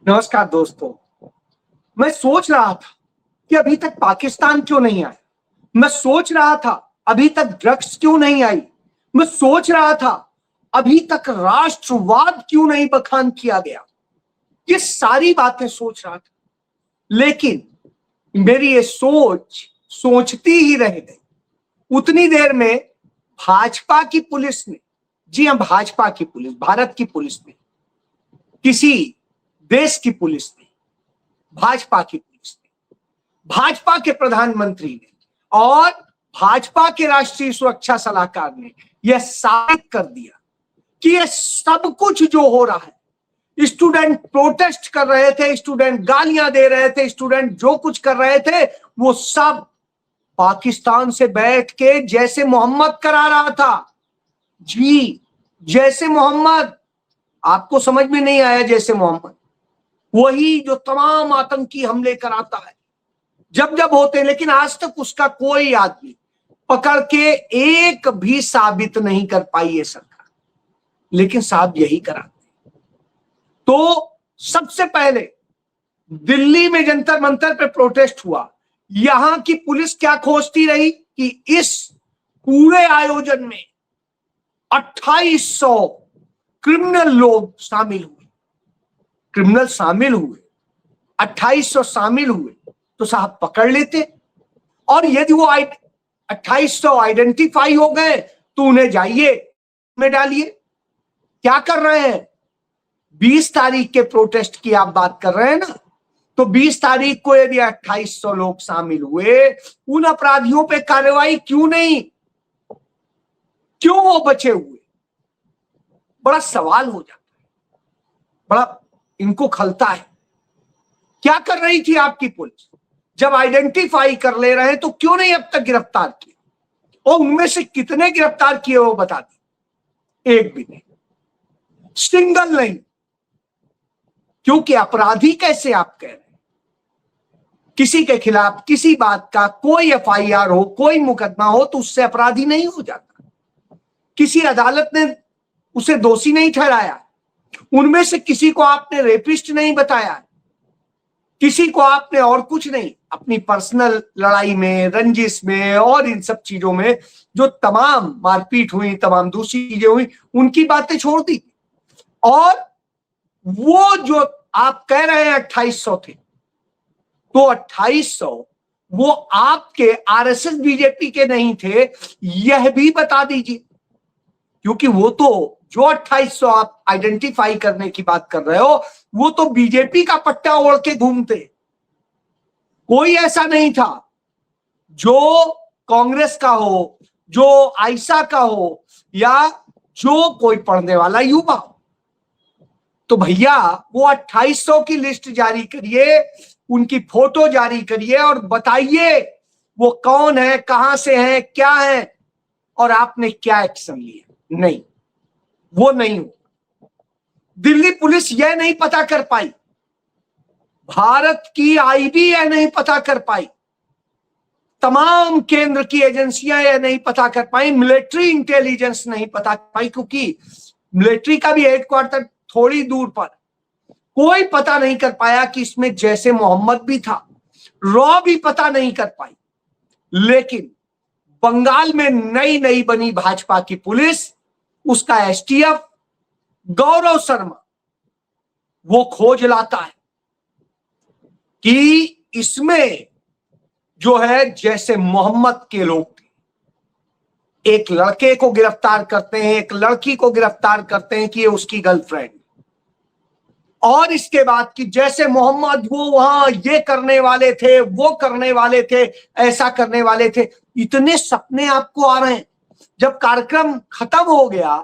नमस्कार दोस्तों। मैं सोच रहा था कि अभी तक पाकिस्तान क्यों नहीं आया। मैं सोच रहा था अभी तक ड्रग्स क्यों नहीं आई। मैं सोच रहा था अभी तक राष्ट्रवाद क्यों नहीं बखान किया गया। ये सारी बातें सोच रहा था, लेकिन मेरी ये सोच सोचती ही रह गई। उतनी देर में भाजपा की पुलिस ने, जी हां, भाजपा की पुलिस, भारत की पुलिस ने, किसी देश की पुलिस ने, भाजपा की पुलिस ने, भाजपा के प्रधानमंत्री ने और भाजपा के राष्ट्रीय सुरक्षा सलाहकार ने यह साबित कर दिया कि यह सब कुछ जो हो रहा है, स्टूडेंट प्रोटेस्ट कर रहे थे, स्टूडेंट गालियां दे रहे थे, स्टूडेंट जो कुछ कर रहे थे वो सब पाकिस्तान से बैठ के जैसे मोहम्मद करा रहा था। जी, जैसे मोहम्मद। आपको समझ में नहीं आया? जैसे मोहम्मद वही जो तमाम आतंकी हमले कराता है जब जब होते हैं, लेकिन आज तक उसका कोई आदमी पकड़ के एक भी साबित नहीं कर पाई है सरकार, लेकिन साहब यही कराते। तो सबसे पहले दिल्ली में जंतर मंतर पे प्रोटेस्ट हुआ। यहां की पुलिस क्या खोजती रही कि इस पूरे आयोजन में 2800 क्रिमिनल लोग शामिल हुए। क्रिमिनल शामिल हुए, 2800 शामिल हुए तो साहब पकड़ लेते, और यदि वो 2800 आइडेंटिफाई हो गए तो उन्हें जाइए में डालिए। क्या कर रहे हैं? 20 तारीख के प्रोटेस्ट की आप बात कर रहे हैं ना, तो 20 तारीख को यदि 2800 लोग शामिल हुए, उन अपराधियों पे कार्रवाई क्यों नहीं? क्यों वो बचे हुए? बड़ा सवाल हो जाता है, बड़ा इनको खलता है। क्या कर रही थी आपकी पुलिस? जब आइडेंटिफाई कर ले रहे हैं तो क्यों नहीं अब तक गिरफ्तार किया? और उनमें से कितने गिरफ्तार किए वो बता दें। एक भी नहीं, सिंगल नहीं। क्योंकि अपराधी कैसे आप कह रहे हैं? किसी के खिलाफ किसी बात का कोई एफआईआर हो, कोई मुकदमा हो तो उससे अपराधी नहीं हो जाता। किसी अदालत ने उसे दोषी नहीं ठहराया। उनमें से किसी को आपने रेपिस्ट नहीं बताया, किसी को आपने और कुछ नहीं। अपनी पर्सनल लड़ाई में, रंजिश में और इन सब चीजों में जो तमाम मारपीट हुई, तमाम दूसरी चीजें हुई, उनकी बातें छोड़ दी। और वो जो आप कह रहे हैं 2800 थे, तो 2800 वो आपके आरएसएस बीजेपी के नहीं थे, यह भी बता दीजिए। क्योंकि वो तो जो 2800 आप आइडेंटिफाई करने की बात कर रहे हो, वो तो बीजेपी का पट्टा ओढ़ के घूमते। कोई ऐसा नहीं था जो कांग्रेस का हो, जो आयशा का हो, या जो कोई पढ़ने वाला युवा हो। तो भैया वो 2800 की लिस्ट जारी करिए, उनकी फोटो जारी करिए और बताइए वो कौन है, कहां से है, क्या है, और आपने क्या एक्शन लिया। नहीं, वो नहीं हो। दिल्ली पुलिस यह नहीं पता कर पाई, भारत की आईबी यह नहीं पता कर पाई, तमाम केंद्र की एजेंसियां यह नहीं पता कर पाई, मिलिट्री इंटेलिजेंस नहीं पता कर पाई, क्योंकि मिलिट्री का भी हेडक्वार्टर थोड़ी दूर पर। कोई पता नहीं कर पाया कि इसमें जैसे मोहम्मद भी था। रॉ भी पता नहीं कर पाई। लेकिन बंगाल में नई नई बनी भाजपा की पुलिस, उसका एसटीएफ गौरव शर्मा, वो खोज लाता है कि इसमें जो है जैसे मोहम्मद के लोग थे। एक लड़के को गिरफ्तार करते हैं, एक लड़की को गिरफ्तार करते हैं कि ये उसकी गर्लफ्रेंड, और इसके बाद कि जैसे मोहम्मद वो वहां ये करने वाले थे, वो करने वाले थे, ऐसा करने वाले थे। इतने सपने आपको आ रहे हैं। जब कार्यक्रम खत्म हो गया,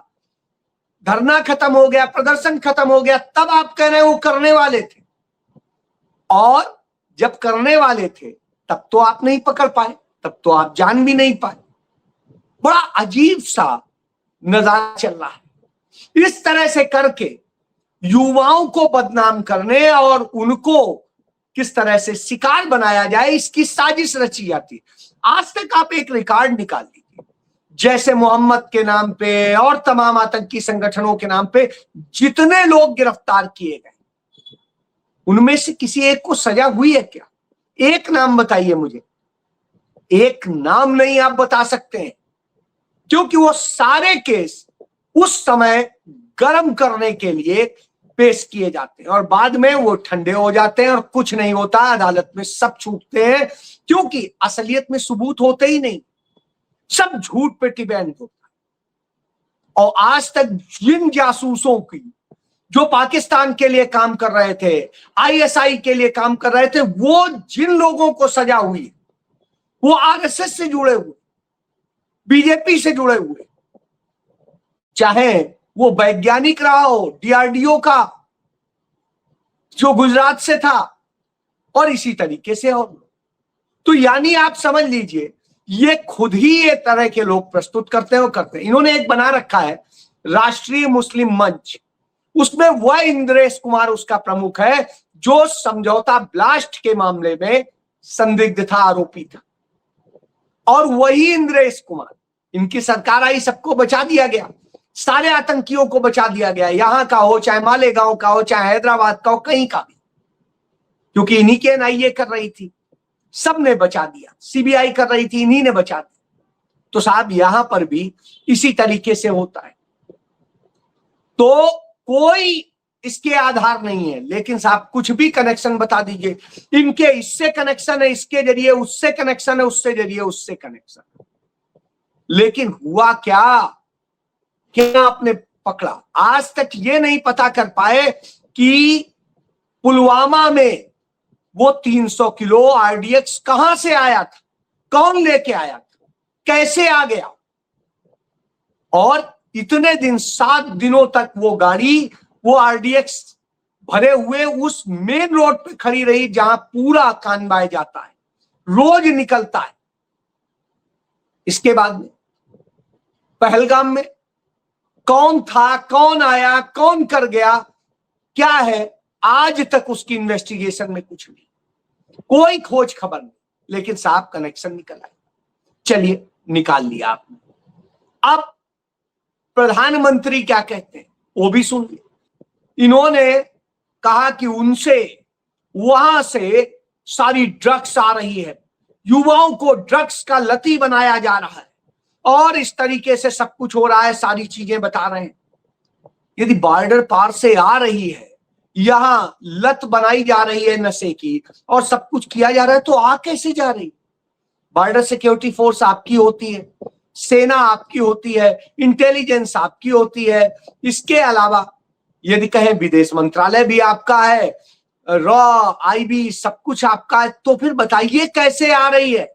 धरना खत्म हो गया, प्रदर्शन खत्म हो गया, तब आप कह रहे हैं वो करने वाले थे। और जब करने वाले थे तब तो आप नहीं पकड़ पाए, तब तो आप जान भी नहीं पाए। बड़ा अजीब सा नजारा चल रहा है। इस तरह से करके युवाओं को बदनाम करने और उनको किस तरह से शिकार बनाया जाए, इसकी साजिश रची जाती। आज तक आप एक रिकॉर्ड निकाल लीजिए, जैसे मोहम्मद के नाम पे और तमाम आतंकी संगठनों के नाम पे जितने लोग गिरफ्तार किए गए, उनमें से किसी एक को सजा हुई है क्या? एक नाम बताइए मुझे, एक नाम नहीं आप बता सकते हैं, क्योंकि वो सारे केस उस समय गर्म करने के लिए पेश किए जाते हैं और बाद में वो ठंडे हो जाते हैं और कुछ नहीं होता, अदालत में सब छूटते हैं, क्योंकि असलियत में सबूत होते ही नहीं, सब झूठ पे डिपेंड होता है। और आज तक जिन जासूसों की जो पाकिस्तान के लिए काम कर रहे थे, आईएसआई के लिए काम कर रहे थे, वो जिन लोगों को सजा हुई वो आरएसएस से जुड़े हुए, बीजेपी से जुड़े हुए, चाहे वो वैज्ञानिक रहा हो डीआरडीओ का जो गुजरात से था, और इसी तरीके से हो। तो यानी आप समझ लीजिए ये खुद ही ये तरह के लोग प्रस्तुत करते हैं। इन्होंने एक बना रखा है राष्ट्रीय मुस्लिम मंच, उसमें वह इंद्रेश कुमार उसका प्रमुख है जो समझौता ब्लास्ट के मामले में संदिग्ध था, आरोपी था। और वही इंद्रेश कुमार, इनकी सरकार आई, सबको बचा दिया गया, सारे आतंकियों को बचा दिया गया, यहां का हो चाहे मालेगांव का हो चाहे हैदराबाद का हो, कहीं का भी, क्योंकि इन्हीं के एनआईए कर रही थी, सबने बचा दिया, सीबीआई कर रही थी, इन्हीं ने बचा दिया। तो साहब यहां पर भी इसी तरीके से होता है। तो कोई इसके आधार नहीं है, लेकिन साहब कुछ भी कनेक्शन बता दीजिए, इनके इससे कनेक्शन है, इसके जरिए उससे कनेक्शन है, उससे जरिए उससे कनेक्शन है। लेकिन हुआ क्या, क्या आपने पकड़ा? आज तक ये नहीं पता कर पाए कि पुलवामा में वो 300 किलो आरडीएक्स कहां से आया था, कौन लेके आया था, कैसे आ गया। और इतने दिन, 7 दिनों तक वो गाड़ी, वो आरडीएक्स भरे हुए उस मेन रोड पे खड़ी रही जहां पूरा कानबाय जाता है, रोज निकलता है। इसके बाद में पहलगाम में कौन था, कौन आया, कौन कर गया, क्या है, आज तक उसकी इन्वेस्टिगेशन में कुछ नहीं, कोई खोज खबर नहीं। लेकिन साहब कनेक्शन निकल आया, चलिए निकाल लिया आपने। अब प्रधानमंत्री क्या कहते हैं वो भी सुन लिया। इन्होंने कहा कि उनसे वहां से सारी ड्रग्स आ रही है, युवाओं को ड्रग्स का लती बनाया जा रहा है और इस तरीके से सब कुछ हो रहा है, सारी चीजें बता रहे हैं। यदि बॉर्डर पार से आ रही है, यहां लत बनाई जा रही है नशे की और सब कुछ किया जा रहा है, तो आ कैसे जा रही? बॉर्डर सिक्योरिटी फोर्स आपकी होती है, सेना आपकी होती है, इंटेलिजेंस आपकी होती है, इसके अलावा यदि कहें विदेश मंत्रालय भी आपका है, रॉ, आईबी, सब कुछ आपका है, तो फिर बताइए कैसे आ रही है?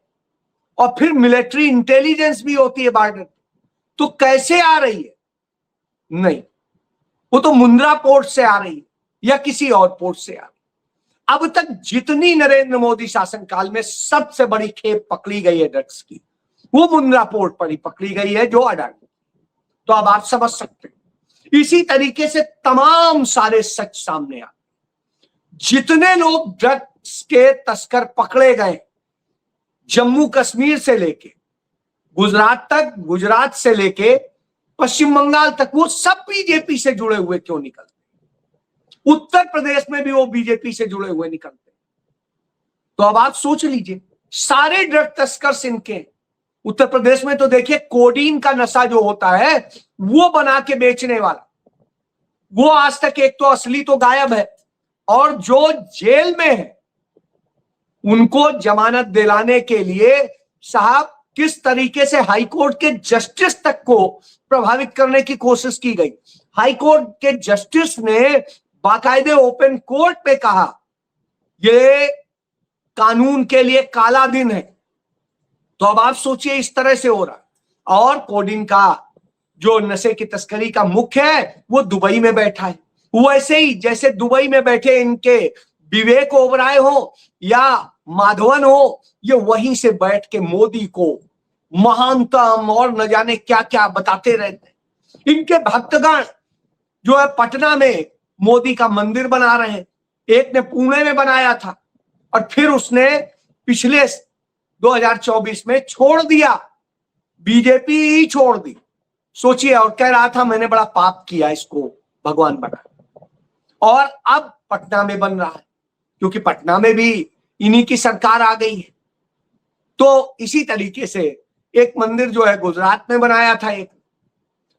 और फिर मिलिट्री इंटेलिजेंस भी होती है बॉर्डर, तो कैसे आ रही है? नहीं, वो तो मुंद्रा पोर्ट से आ रही है या किसी और पोर्ट से आ रही है। अब तक जितनी नरेंद्र मोदी शासनकाल में सबसे बड़ी खेप पकड़ी गई है ड्रग्स की, वो मुंद्रा पोर्ट पर ही पकड़ी गई है, जो अडानी। तो अब आप समझ सकते हैं, इसी तरीके से तमाम सारे सच सामने आ, जितने लोग ड्रग्स के तस्कर पकड़े गए, जम्मू कश्मीर से लेके गुजरात तक, गुजरात से लेके पश्चिम बंगाल तक, वो सब बीजेपी से जुड़े हुए क्यों निकलते? उत्तर प्रदेश में भी वो बीजेपी से जुड़े हुए निकलते। तो अब आप सोच लीजिए, सारे ड्रग तस्कर इनके। उत्तर प्रदेश में तो देखिए कोडीन का नशा जो होता है वो बना के बेचने वाला, वो आज तक एक तो असली तो गायब है, और जो जेल में है उनको जमानत दिलाने के लिए साहब किस तरीके से हाईकोर्ट के जस्टिस तक को प्रभावित करने की कोशिश की गई। हाईकोर्ट के जस्टिस ने बाकायदे ओपन कोर्ट पे कहा ये कानून के लिए काला दिन है। तो अब आप सोचिए इस तरह से हो रहा। और कोडीन का जो नशे की तस्करी का मुख्य है वो दुबई में बैठा है, वैसे ही जैसे दुबई में बैठे इनके विवेक ओबराय हो या माधवन हो, ये वहीं से बैठ के मोदी को महानतम और न जाने क्या क्या बताते रहते। इनके भक्तगण जो है पटना में मोदी का मंदिर बना रहे हैं, एक ने पुणे में बनाया था और फिर उसने पिछले 2024 में छोड़ दिया, बीजेपी ही छोड़ दी। सोचिए, और कह रहा था मैंने बड़ा पाप किया, इसको भगवान बना, और अब पटना में बन रहा है। क्योंकि पटना में भी इन्हीं की सरकार आ गई है। तो इसी तरीके से एक मंदिर जो है गुजरात में बनाया था एक।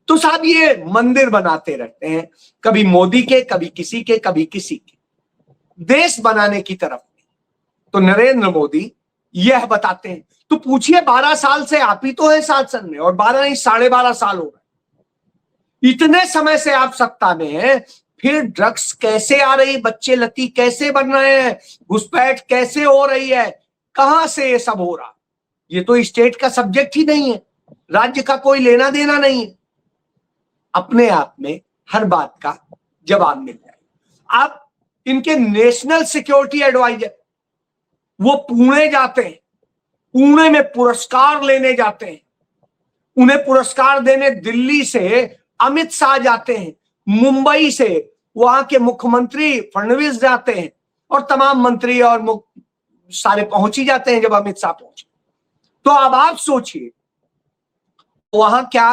तो साहब ये मंदिर बनाते रहते हैं, कभी मोदी के, कभी किसी के, कभी किसी के, देश बनाने की तरफ। तो नरेंद्र मोदी यह बताते हैं। तो पूछिए 12 साल से आप ही तो है शासन में, और 12 नहीं 12.5 साल हो गए। इतने समय से आप सत्ता में हैं, फिर ड्रग्स कैसे आ रही, बच्चे लती कैसे बन रहे हैं, घुसपैठ कैसे हो रही है, कहां से ये सब हो रहा? ये तो स्टेट का सब्जेक्ट ही नहीं है, राज्य का कोई लेना देना नहीं है। अपने आप में हर बात का जवाब मिल जाए। आप इनके नेशनल सिक्योरिटी एडवाइजर वो पुणे जाते हैं, पुणे में पुरस्कार लेने जाते हैं, उन्हें पुरस्कार देने दिल्ली से अमित शाह जाते हैं, मुंबई से वहां के मुख्यमंत्री फडणवीस जाते हैं, और तमाम मंत्री और सारे पहुंच ही जाते हैं जब अमित शाह पहुंचे। तो अब आप सोचिए वहां क्या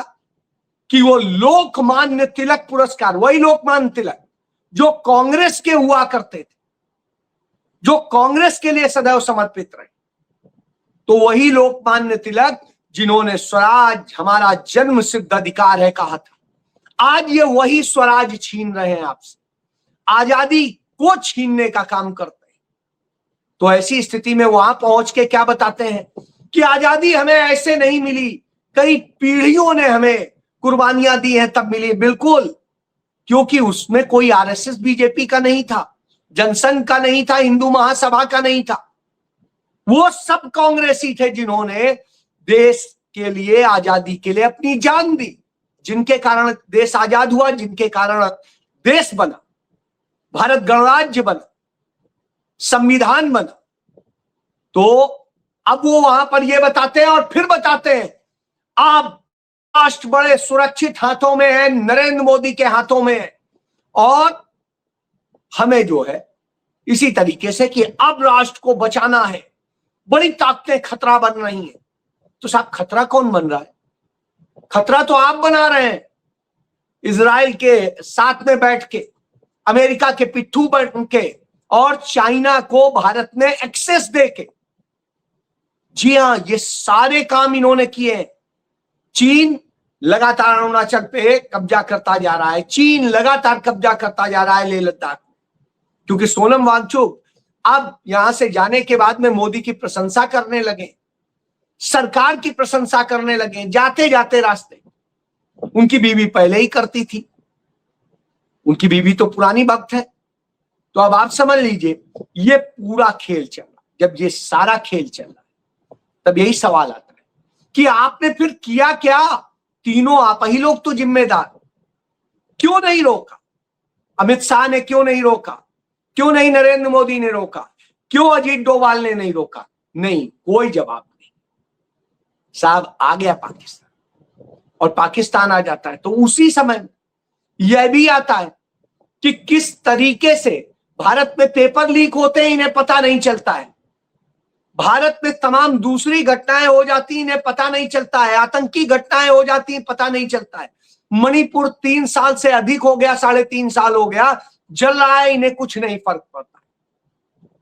कि वो लोकमान्य तिलक पुरस्कार, वही लोकमान्य तिलक जो कांग्रेस के हुआ करते थे, जो कांग्रेस के लिए सदैव समर्पित रहे, तो वही लोकमान्य तिलक जिन्होंने स्वराज हमारा जन्म सिद्ध अधिकार है कहा था, आज ये वही स्वराज छीन रहे हैं आपसे, आजादी को छीनने का काम करते हैं। तो ऐसी स्थिति में वहां पहुंच के क्या बताते हैं कि आजादी हमें ऐसे नहीं मिली, कई पीढ़ियों ने हमें कुर्बानियां दी हैं तब मिली। बिल्कुल, क्योंकि उसमें कोई आरएसएस बीजेपी का नहीं था, जनसंघ का नहीं था, हिंदू महासभा का नहीं था, वो सब कांग्रेसी थे जिन्होंने देश के लिए, आजादी के लिए अपनी जान दी, जिनके कारण देश आजाद हुआ, जिनके कारण देश बना, भारत गणराज्य बना, संविधान बना। तो अब वो वहां पर ये बताते हैं और फिर बताते हैं आप राष्ट्र बड़े सुरक्षित हाथों में है, नरेंद्र मोदी के हाथों में है, और हमें जो है इसी तरीके से कि अब राष्ट्र को बचाना है, बड़ी ताकतें खतरा बन रही हैं। तो साहब खतरा कौन बन रहा है? खतरा तो आप बना रहे हैं, इजराइल के साथ में बैठ के, अमेरिका के पिट्ठू बन के, और चाइना को भारत में एक्सेस दे के। जी हां, ये सारे काम इन्होंने किए हैं। चीन लगातार अरुणाचल पे कब्जा करता जा रहा है, चीन लगातार कब्जा करता जा रहा है लेह लद्दाख, क्योंकि सोनम वांगचुक अब यहां से जाने के बाद में मोदी की प्रशंसा करने लगे, सरकार की प्रशंसा करने लगे, जाते जाते रास्ते। उनकी बीवी पहले ही करती थी, उनकी बीवी तो पुरानी भक्त है। तो अब आप समझ लीजिए ये पूरा खेल चल रहा। जब ये सारा खेल चल रहा है तब यही सवाल आता है कि आपने फिर किया क्या? तीनों आप ही लोग तो जिम्मेदार। क्यों नहीं रोका? अमित शाह ने क्यों नहीं रोका? क्यों नहीं नरेंद्र मोदी ने रोका? क्यों अजीत डोभाल ने नहीं रोका? नहीं, कोई जवाब नहीं। साहब आ गया पाकिस्तान, और पाकिस्तान आ जाता है तो उसी समय यह भी आता है कि किस तरीके से भारत में पेपर लीक होते हैं, इन्हें पता नहीं चलता है। भारत में तमाम दूसरी घटनाएं हो जाती, इन्हें पता नहीं चलता है। आतंकी घटनाएं हो जाती, पता नहीं चलता है। मणिपुर 3 साल से अधिक हो गया, 3.5 साल हो गया जल रहा है, इन्हें कुछ नहीं फर्क पड़ता।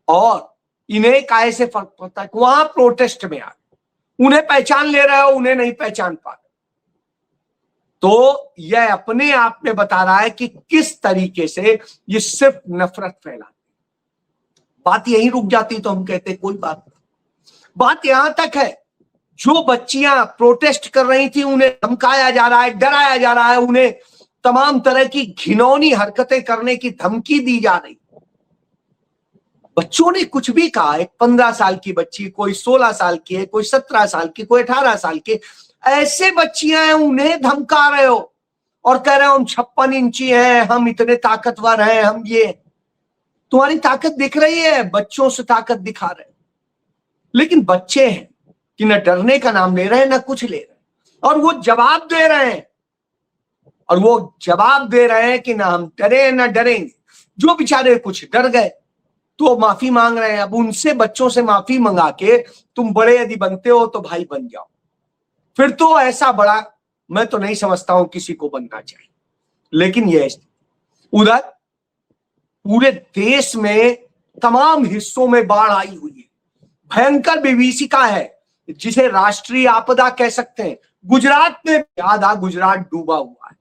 और इन्हें काहे से फर्क पड़ता है? वहां प्रोटेस्ट में आ, उन्हें पहचान ले रहे हो, उन्हें नहीं पहचान पा रहे। तो यह अपने आप में बता रहा है कि किस तरीके से ये सिर्फ नफरत फैलाते। बात यहीं रुक जाती तो हम कहते कोई बात नहीं। बात यहां तक है, जो बच्चियां प्रोटेस्ट कर रही थी उन्हें धमकाया जा रहा है, डराया जा रहा है, उन्हें तमाम तरह की घिनौनी हरकतें करने की धमकी दी जा रही। बच्चों ने कुछ भी कहा, एक 15 साल की बच्ची, कोई 16 साल की है, कोई 17 साल की, कोई 18 साल की, ऐसे बच्चियां हैं, उन्हें धमका रहे हो और कह रहे हो हम 56 इंची हैं, हम इतने ताकतवर हैं, हम ये। तुम्हारी ताकत दिख रही है, बच्चों से ताकत दिखा रहे, लेकिन बच्चे हैं कि न डरने का नाम ले रहे हैं, न कुछ ले रहे हैं, और वो जवाब दे रहे हैं, और वो जवाब दे रहे हैं कि ना हम डरे न डरेंगे। जो बेचारे कुछ डर गए तो माफी मांग रहे हैं। अब उनसे, बच्चों से माफी मंगा के तुम बड़े यदि बनते हो तो भाई बन जाओ। फिर तो ऐसा बड़ा मैं तो नहीं समझता हूं किसी को बनना चाहिए। लेकिन ये उधर पूरे देश में तमाम हिस्सों में बाढ़ आई हुई है, भयंकर विभीषिका है जिसे राष्ट्रीय आपदा कह सकते हैं। गुजरात में आधा गुजरात डूबा हुआ है।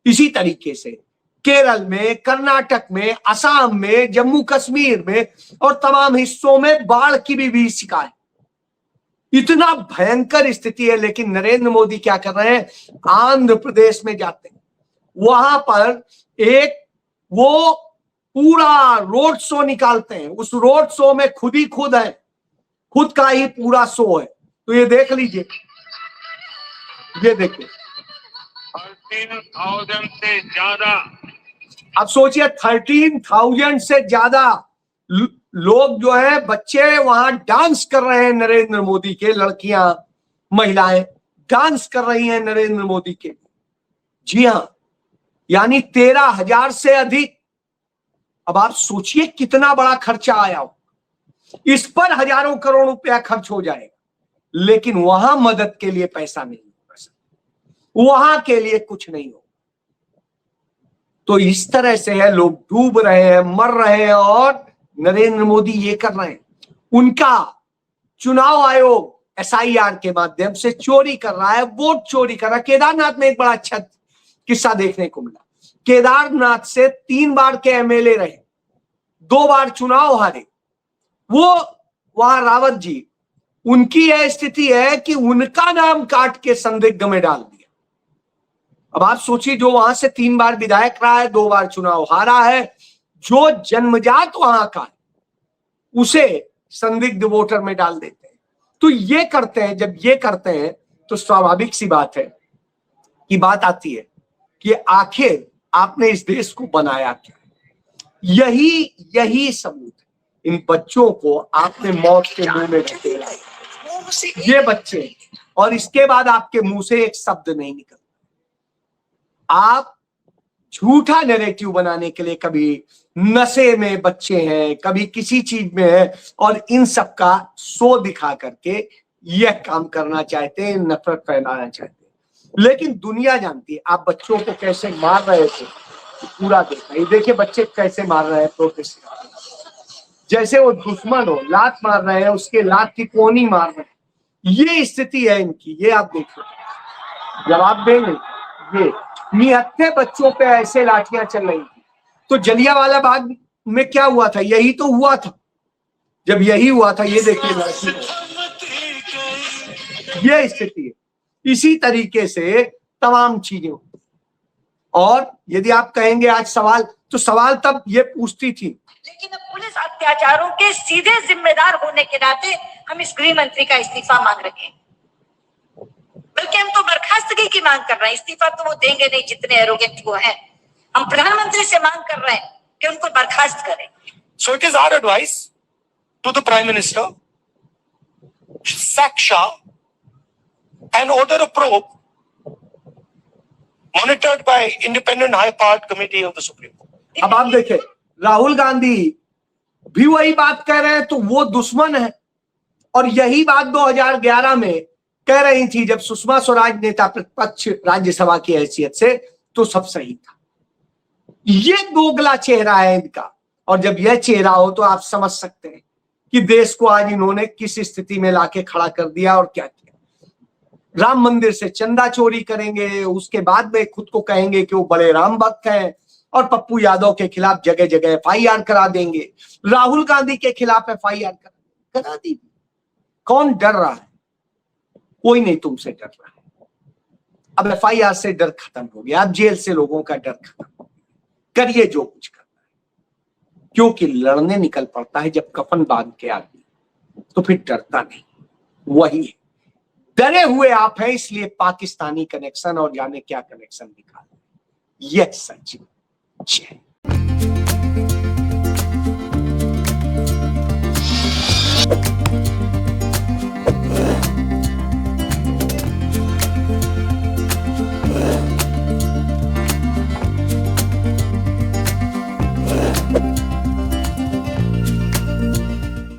इसी तरीके से केरल में, कर्नाटक में, असम में, जम्मू कश्मीर में और तमाम हिस्सों में बाढ़ की विभीषिका है। इतना भयंकर स्थिति है। लेकिन नरेंद्र मोदी क्या कर रहे हैं, आंध्र प्रदेश में जाते हैं, वहां पर एक वो पूरा रोड शो निकालते हैं। उस रोड शो में खुद ही खुद है, खुद का ही पूरा शो है। तो ये देख लीजिए, ये देखिए 13,000 से ज्यादा, अब सोचिए 13,000 से ज्यादा लोग जो है, बच्चे वहां डांस कर रहे हैं नरेंद्र मोदी के, लड़कियां महिलाएं डांस कर रही हैं नरेंद्र मोदी के। जी हां, यानी 13,000 से अधिक। अब आप सोचिए कितना बड़ा खर्चा आया हो, इस पर हजारों करोड़ रुपया खर्च हो जाएगा, लेकिन वहां मदद के लिए पैसा नहीं होगा, वहां के लिए कुछ नहीं होगा। तो इस तरह से है, लोग डूब रहे हैं, मर रहे हैं और नरेंद्र मोदी ये कर रहे हैं। उनका चुनाव आयोग SIR के माध्यम से चोरी कर रहा है, वोट चोरी कर रहा है। केदारनाथ में एक बड़ा अच्छा किस्सा देखने को मिला। केदारनाथ से 3 बार के MLA रहे, 2 बार चुनाव हारे। वो वहां रावत जी, उनकी यह स्थिति है कि उनका नाम काट के संदिग्ध में डाल दिया। अब आप सोचिए, जो वहां से 3 बार विधायक रहा है, 2 बार चुनाव हारा है, जो जन्मजात वहां का है, उसे संदिग्ध वोटर में डाल देते हैं। तो ये करते हैं। जब ये करते हैं तो स्वाभाविक सी बात है कि बात आती है कि आखिर आपने इस देश को बनाया क्या। यही सबूत है। इन बच्चों को आपने मौत के मुंह में ढकेला, ये बच्चे, और इसके बाद आपके मुंह से एक शब्द नहीं निकलता। आप झूठा नैरेटिव बनाने के लिए कभी नशे में बच्चे हैं, कभी किसी चीज में है, और इन सब का शो दिखा करके यह काम करना चाहते हैं, नफरत फैलाना चाहते हैं। लेकिन दुनिया जानती है आप बच्चों को कैसे मार रहे थे, पूरा देखा। ये देखिए बच्चे कैसे मार रहे हैं प्रोटेस्ट, जैसे वो दुश्मन हो, लात मार रहे हैं, उसके लात की कोनी मार रहे हैं। ये स्थिति है इनकी। ये आप देखिए, जवाब देंगे। ये निहत्थे बच्चों पे ऐसे लाठियां चल रही थी। तो जलियांवाला बाग में क्या हुआ था, यही तो हुआ था। जब यही हुआ था, ये देखिए लड़की, ये स्थिति है। इसी तरीके से तमाम चीजें। और यदि आप कहेंगे आज सवाल, तो सवाल तब ये पूछती थी, लेकिन अब पुलिस अत्याचारों के सीधे जिम्मेदार होने के नाते हम इस गृह मंत्री का इस्तीफा मांग रहे हैं। बल्कि हम तो बर्खास्तगी की मांग कर रहे हैं, इस्तीफा तो वो देंगे नहीं जितने एरोगेंट वो हैं। हम प्रधानमंत्री से मांग कर रहे हैं कि उनको बर्खास्त करें। So it is our advice to the Prime Minister, sack Shah and order a probe monitored by independent high-powered committee of the Supreme Court. अब आप देखें, राहुल गांधी भी वही बात कह रहे हैं, तो वो दुश्मन है। और यही बात 2011 में कह रही थी जब सुषमा स्वराज नेता प्रतिपक्ष राज्यसभा की हैसियत से, तो सब सही था। ये दोगला चेहरा है इनका। और जब यह चेहरा हो तो आप समझ सकते हैं कि देश को आज इन्होंने किस स्थिति में लाके खड़ा कर दिया और क्या किया। राम मंदिर से चंदा चोरी करेंगे, उसके बाद में खुद को कहेंगे कि वो बड़े राम भक्त हैं, और पप्पू यादव के खिलाफ जगह जगह FIR करा देंगे। राहुल गांधी के खिलाफ FIR करा दी। कौन डर रहा है? कोई नहीं तुमसे डर रहा है। अब FIR से डर खत्म हो गया, अब जेल से लोगों का डर खत्म हो गया। करिए जो कुछ करना है, क्योंकि लड़ने निकल पड़ता है जब कफन बांध के आदमी, तो फिर डरता नहीं। वही है, डरे हुए आप हैं, इसलिए पाकिस्तानी कनेक्शन और जाने क्या कनेक्शन दिखा रहे हैं। यह सच है।